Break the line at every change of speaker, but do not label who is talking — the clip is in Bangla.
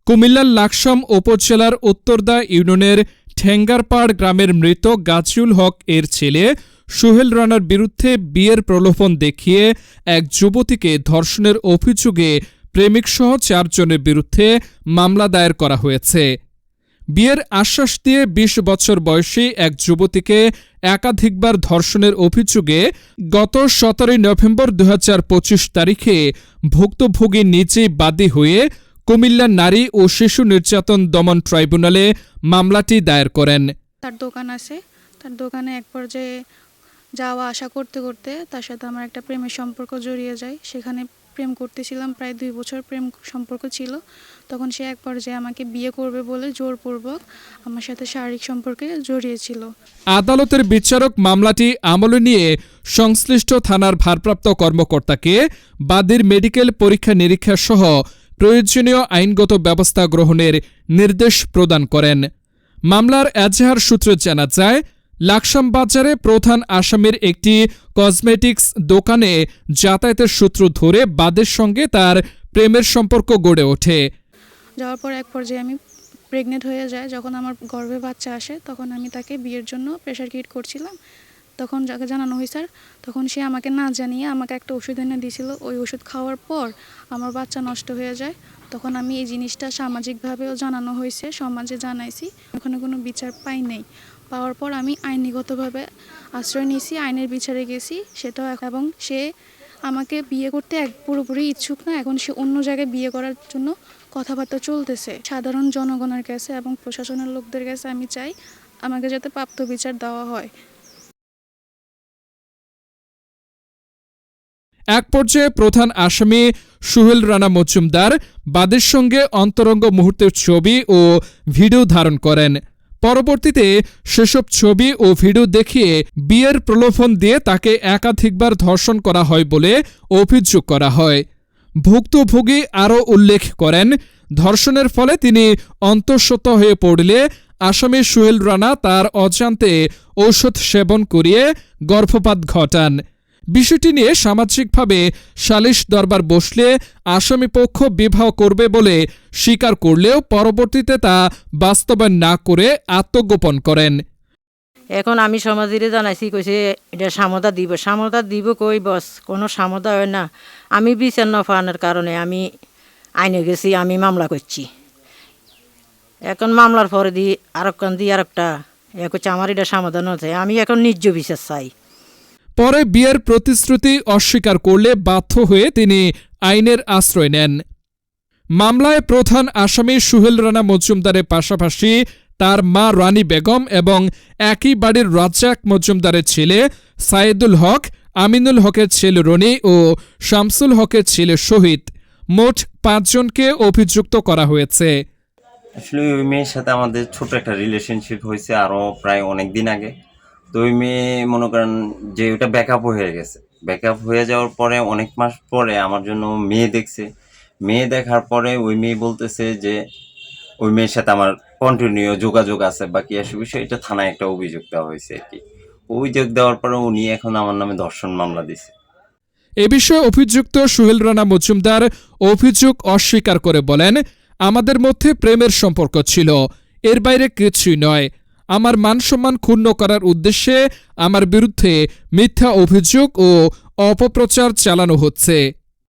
কুমিল্লার লাকসাম উপজেলার উত্তরদা ইউনিয়নের ঠেঙ্গারপাড় গ্রামের মৃত গাজীউল হক এর ছেলে সোহেল রানার বিরুদ্ধে বিয়ের প্রলোভন দেখিয়ে এক যুবতীকে ধর্ষণের অভিযোগে প্রেমিকসহ 4 জনের বিরুদ্ধে মামলা দায়ের করা হয়েছে। বিয়ের আশ্বাস দিয়ে ২০ বছর বয়সী এক যুবতীকে একাধিকবার ধর্ষণের অভিযোগে গত ১৭ নভেম্বর ২০২৫ তারিখে ভুক্তভোগী নিজেই বাদী হয়ে কুমিল্লা নারী ও শিশু নির্যাতন দমন ট্রাইব্যুনালে মামলাটি দায়ের করেন।
তার দোকান আছে, তার দোকানে এক পর্যায়ে যাওয়া আসা করতে করতে তার সাথে আমার একটা প্রেমের সম্পর্ক জড়িয়ে যায়। সেখানে প্রেম করতেছিলাম, প্রায় 2 বছর প্রেম সম্পর্ক ছিল। তখন সে এক পর্যায়ে আমাকে বিয়ে করবে বলে জোরপূর্বক আমার সাথে শারীরিক সম্পর্কে জড়িয়েছিল।
আদালতের বিচারক মামলাটি আমলে নিয়ে সংশ্লিষ্ট থানার ভারপ্রাপ্ত কর্মকর্তাকে বাদীর মেডিকেল পরীক্ষা নিরীক্ষা সহ প্রয়োজনীয় আইনগত ব্যবস্থা গ্রহণের নির্দেশ প্রদান করেন। মামলার এজাহার সূত্রে জানা যায়, লাকসাম বাজারে প্রধান আসামির একটি কসমেটিক্স দোকানে যাতায়াতের সূত্র ধরে বাদীর সঙ্গে তার প্রেমের সম্পর্ক গড়ে ওঠে।
যাওয়ার পর এক পর্যায়ে আমি প্রেগনেন্ট হয়ে যায়। যখন আমার গর্ভে বাচ্চা আসে তখন আমি তাকে বিয়ের জন্য প্রেশার ক্রিয়েট করছিলাম। তখন যাকে জানানো হয়েছে, তখন সে আমাকে না জানিয়ে আমাকে একটা ওষুধ এনে দিয়েছিল। ওই ওষুধ খাওয়ার পর আমার বাচ্চা নষ্ট হয়ে যায়। তখন আমি এই জিনিসটা সামাজিকভাবেও জানানো হয়েছে, সমাজে জানাইছি, ওখানে কোনো বিচার পাই নাই। পাওয়ার পর আমি আইনিগতভাবে আশ্রয় নিয়েছি, আইনের বিচারে গেছি সেটাও। এবং সে আমাকে বিয়ে করতে পুরোপুরি ইচ্ছুক না। এখন সে অন্য জায়গায় বিয়ে করার জন্য কথাবার্তা চলতেছে। সাধারণ জনগণের কাছে এবং প্রশাসনের লোকদের কাছে আমি চাই আমাকে যাতে প্রাপ্ত বিচার দেওয়া হয়।
এক পর্যায়ে প্রধান আসামি সোহেল রানা মজুমদার বাদীর সঙ্গে অন্তরঙ্গ মুহূর্তের ছবি ও ভিডিও ধারণ করেন। পরবর্তীতে সেসব ছবি ও ভিডিও দেখিয়ে বিয়ের প্রলোভন দিয়ে তাকে একাধিকবার ধর্ষণ করা হয় বলে অভিযোগ করা হয়। ভুক্তভোগী আরও উল্লেখ করেন, ধর্ষণের ফলে তিনি অন্তঃসত্ত্বা হয়ে পড়লে আসামি সোহেল রানা তার অজান্তে ঔষধ সেবন করিয়ে গর্ভপাত ঘটান। বিষয়টি নিয়ে সামাজিকভাবে সালিশ দরবার বসলে আসামিপক্ষ বিবাহ করবে বলে স্বীকার করলেও পরবর্তীতে তা বাস্তবায়ন না করে আত্মগোপন করেন।
এখন আমি সমাজে জানাইছি, কইছে এটা সামতা দিব কই বস, কোনো সামতা হয় না। আমি বিচার না পাওয়ার কারণে আমি আইনে গেছি, আমি মামলা করছি। এখন মামলার পরে দিয়ে আরেকটা করছে আমার এটা সমাধান হচ্ছে। আমি এখন ন্যায্য বিচার চাই।
পরে বিয়ের প্রতিশ্রুতি অস্বীকার করলে বাধ্য হয়ে তিনি আইনের আশ্রয় নেন। মামলায় প্রধান আসামি সোহেল রানা মজুমদারের পাশাপাশি তার মা রানী বেগম এবং একই বাড়ির রাজ্জাক মজুমদারের ছেলে সাইদুল হক, আমিনুল হকের ছেলে রনি ও শামসুল হকের ছেলে শহীদ, মোট 5 জনকে অভিযুক্ত করা হয়েছে।
আসলে ওই মেয়ের সাথে আমাদের ছোট একটা রিলেশনশিপ হয়েছে আরও প্রায় অনেক দিন আগে। তো ওই মেয়ে মনে করেন যে ওটা ব্যাকআপ হয়ে গেছে। ব্যাকআপ হয়ে যাওয়ার পরে অনেক মাস পরে আমার জন্য মেয়ে দেখছে। মেয়ে দেখার পরে ওই মেয়ে বলতেছে যে ওই মেয়ের সাথে আমার কন্টিনিউ যোগাযোগ আছে বা কি আসে বিষয়, এটা থানায় একটা অভিযোগ দেওয়া হয়েছে আর কি। অভিযোগ দেওয়ার পরে উনি এখন আমার নামে ধর্ষণ মামলা দিছে।
এ বিষয়ে অভিযুক্ত সোহেল রানা মজুমদার অভিযোগ অস্বীকার করে বলেন, আমাদের মধ্যে প্রেমের সম্পর্ক ছিল, এর বাইরে কিছুই নয়। আমার মানসম্মান ক্ষুণ্ণ করার উদ্দেশ্যে আমার বিরুদ্ধে মিথ্যা অভিযোগ ও অপপ্রচার চালানো হচ্ছে।